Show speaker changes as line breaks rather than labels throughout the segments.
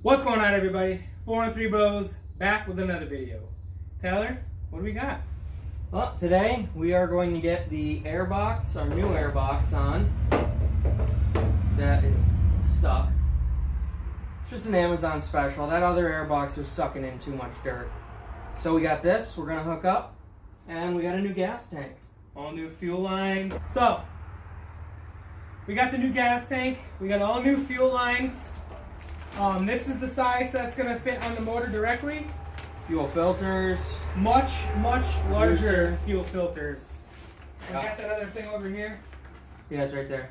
What's going on, everybody? 413 Bros back with another video. Tyler, what do we got?
Well, today we are going to get the airbox, our new airbox on. That is stuck. It's just an Amazon special. That other airbox was sucking in too much dirt. So we got this, we're gonna hook up, and we got a new gas tank.
All new fuel lines. So, we got the new gas tank. We got all new fuel lines. This is the size that's gonna fit on the motor directly.
Fuel filters.
Much larger fuel filters. We got that other thing over here.
Yeah, it's right there.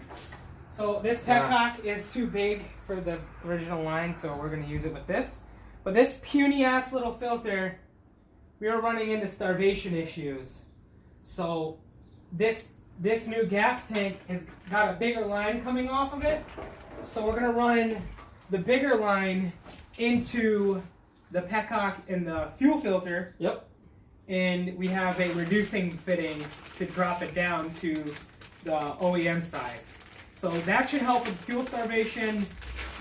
So this Petcock is too big for the original line, so we're gonna use it with this. But this puny ass little filter, we were running into starvation issues. So this new gas tank has got a bigger line coming off of it. So we're gonna run the bigger line into the Petcock and the fuel filter.
Yep.
And we have a reducing fitting to drop it down to the OEM size. So that should help with fuel starvation.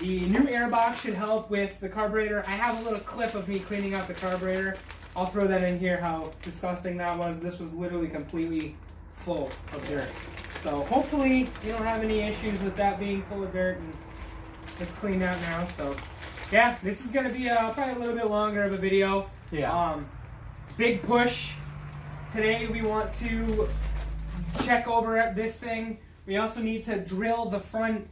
The new airbox should help with the carburetor. I have a little clip of me cleaning out the carburetor. I'll throw that in here, how disgusting that was. This was literally completely full of dirt. So hopefully you don't have any issues with that being full of dirt, and it's cleaned out now. So yeah, this is going to be probably a little bit longer of a video.
Yeah.
Big push. Today we want to check over this thing. We also need to drill the front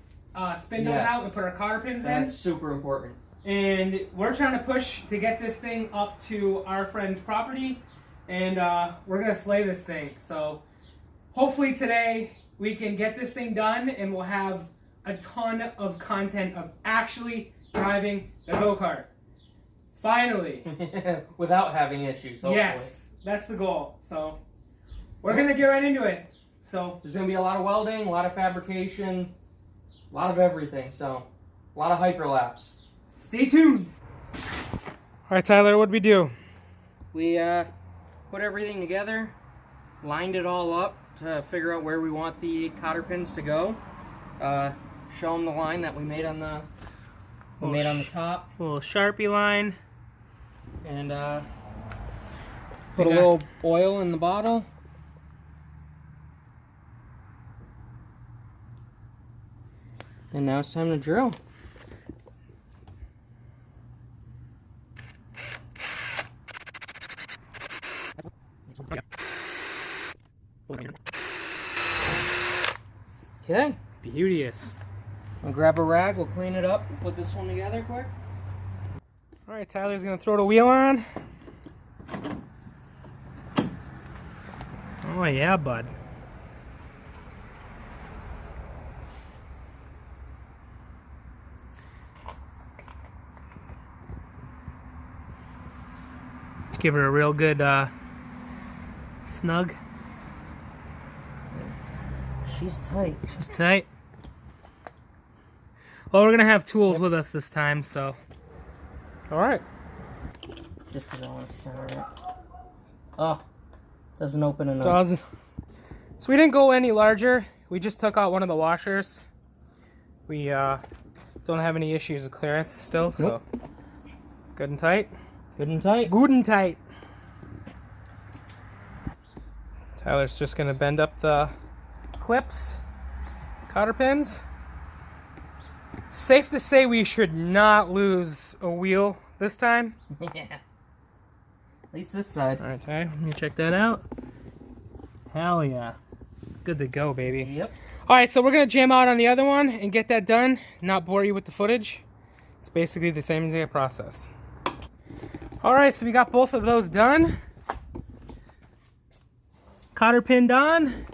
spindles out and put our cotter pins in.
That's super important.
And we're trying to push to get this thing up to our friend's property. And we're going to slay this thing. So hopefully today we can get this thing done, and we'll have a ton of content of actually driving the go-kart. Finally.
Without having issues, hopefully.
Yes, that's the goal. So we're going to get right into it. So
there's going to be a lot of welding, a lot of fabrication, a lot of everything. So a lot of hyperlapse.
Stay tuned. All right, Tyler, what'd we do?
We put everything together, lined it all up to figure out where we want the cotter pins to go. Show them the line that we made on the top.
A little Sharpie line.
And put a little oil in the bottle. And now it's time to drill. Okay.
Beauteous.
I'll grab a rag, we'll clean it up, put this one together quick.
All right, Tyler's gonna throw the wheel on. Oh yeah, bud. Give her a real good snug.
She's tight.
She's tight. Well, we're gonna have tools with us this time, so. All right.
Just because I want to center it. Oh, doesn't open enough.
Doesn't. So we didn't go any larger. We just took out one of the washers. We don't have any issues with clearance still, so good and tight.
Good and tight.
Good and tight. Tyler's just gonna bend up the clips, cotter pins. Safe to say we should not lose a wheel this time.
Yeah. At least this side.
All right, Ty, let me check that out. Hell yeah. Good to go, baby.
Yep.
All right, so we're gonna jam out on the other one and get that done. Not bore you with the footage. It's basically the same exact process. All right, so we got both of those done. Cotter pinned on.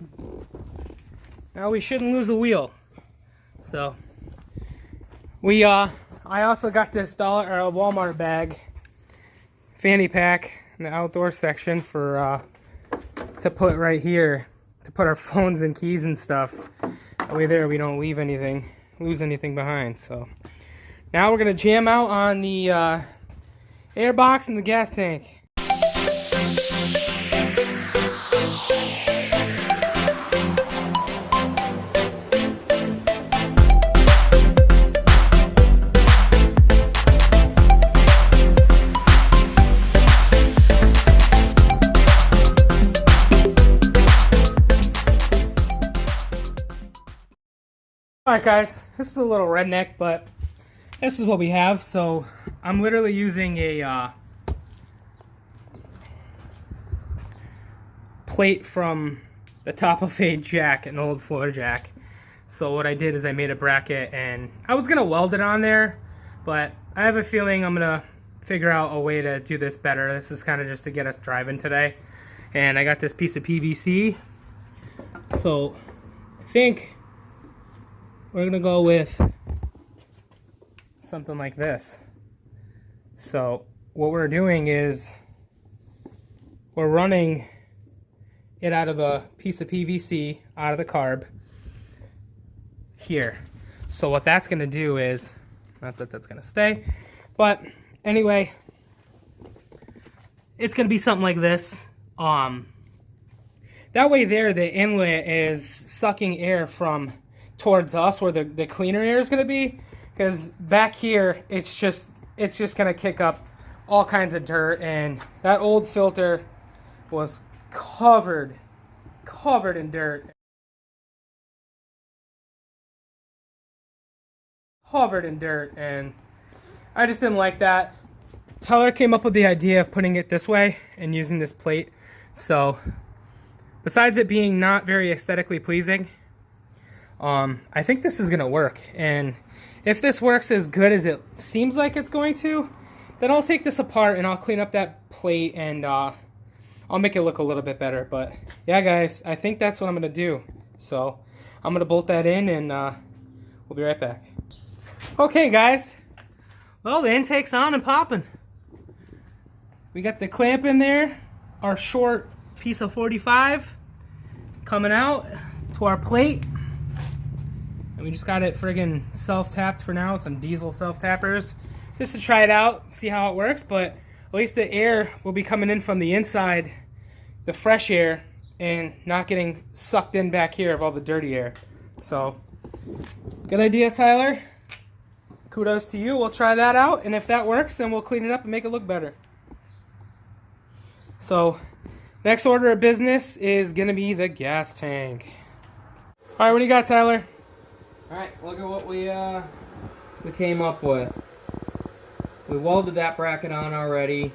Now we shouldn't lose the wheel. So I also got this Walmart bag, fanny pack in the outdoor section for to put right here to put our phones and keys and stuff. That way there we don't lose anything behind. So now we're gonna jam out on the airbox and the gas tank. Alright guys, this is a little redneck, but this is what we have. So I'm literally using a plate from the top of a jack, an old floor jack. So what I did is I made a bracket, and I was gonna weld it on there, but I have a feeling I'm gonna figure out a way to do this better. This is kind of just to get us driving today. And I got this piece of PVC. So I think we're gonna go with something like this. So what we're doing is we're running it out of a piece of PVC, out of the carb here. So what that's gonna do is, not that that's gonna stay, but anyway, it's gonna be something like this. That way there, the inlet is sucking air from towards us where the cleaner air is going to be, because back here it's just going to kick up all kinds of dirt, and that old filter was covered in dirt. And I just didn't like that. Tyler came up with the idea of putting it this way and using this plate. So besides it being not very aesthetically pleasing, I think this is gonna work. And if this works as good as it seems like it's going to, then I'll take this apart and I'll clean up that plate, and I'll make it look a little bit better. But yeah guys, I think that's what I'm gonna do. So I'm gonna bolt that in, and we'll be right back. Okay guys, well, the intake's on and popping. We got the clamp in there, our short piece of 45 coming out to our plate, and we just got it friggin' self-tapped for now with some diesel self-tappers just to try it out, see how it works. But at least the air will be coming in from the inside, the fresh air, and not getting sucked in back here of all the dirty air. So good idea, Tyler. Kudos to you. We'll try that out, and if that works, then we'll clean it up and make it look better. So next order of business is gonna be the gas tank. All right, what do you got, Tyler?
All right, look at what we came up with. We welded that bracket on already,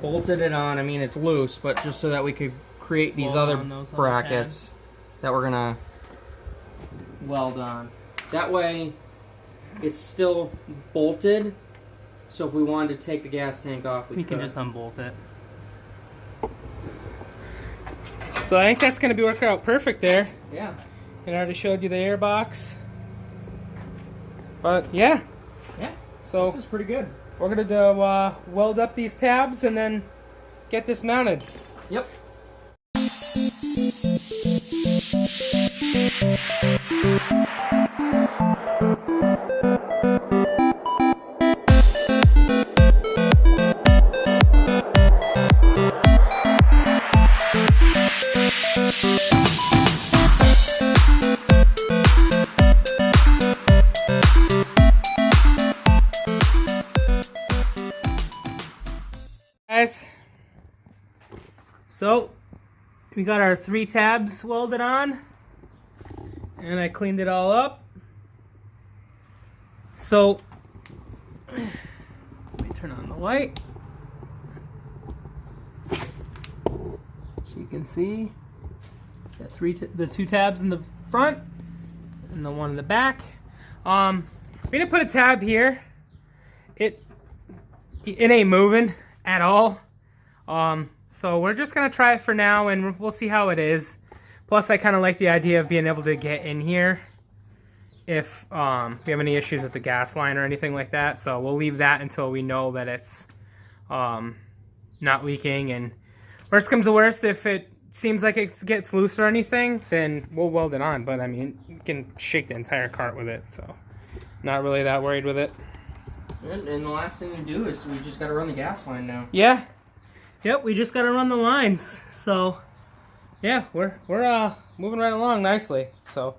bolted it on. I mean, it's loose, but just so that we could create these other brackets that we're gonna weld on. That way, it's still bolted. So if we wanted to take the gas tank off, we
can just unbolt it. So I think that's going to be working out perfect there.
Yeah.
And I already showed you the air box. But yeah.
Yeah.
So
this is pretty good.
We're going to weld up these tabs and then get this mounted.
Yep.
Guys, so we got our 3 tabs welded on, and I cleaned it all up. So let me turn on the light so you can see the 2 tabs in the front and the one in the back. We didn't put a tab here. It ain't moving at all. So we're just gonna try it for now, and we'll see how it is. Plus, I kind of like the idea of being able to get in here if we have any issues with the gas line or anything like that. So we'll leave that until we know that it's not leaking. And worst comes to worst, if it seems like it gets loose or anything, then we'll weld it on. But I mean, you can shake the entire cart with it, so not really that worried with it.
And the last thing to do is we just got to run the gas line now.
Yeah. Yep, we just got to run the lines. So, yeah, we're moving right along nicely. So.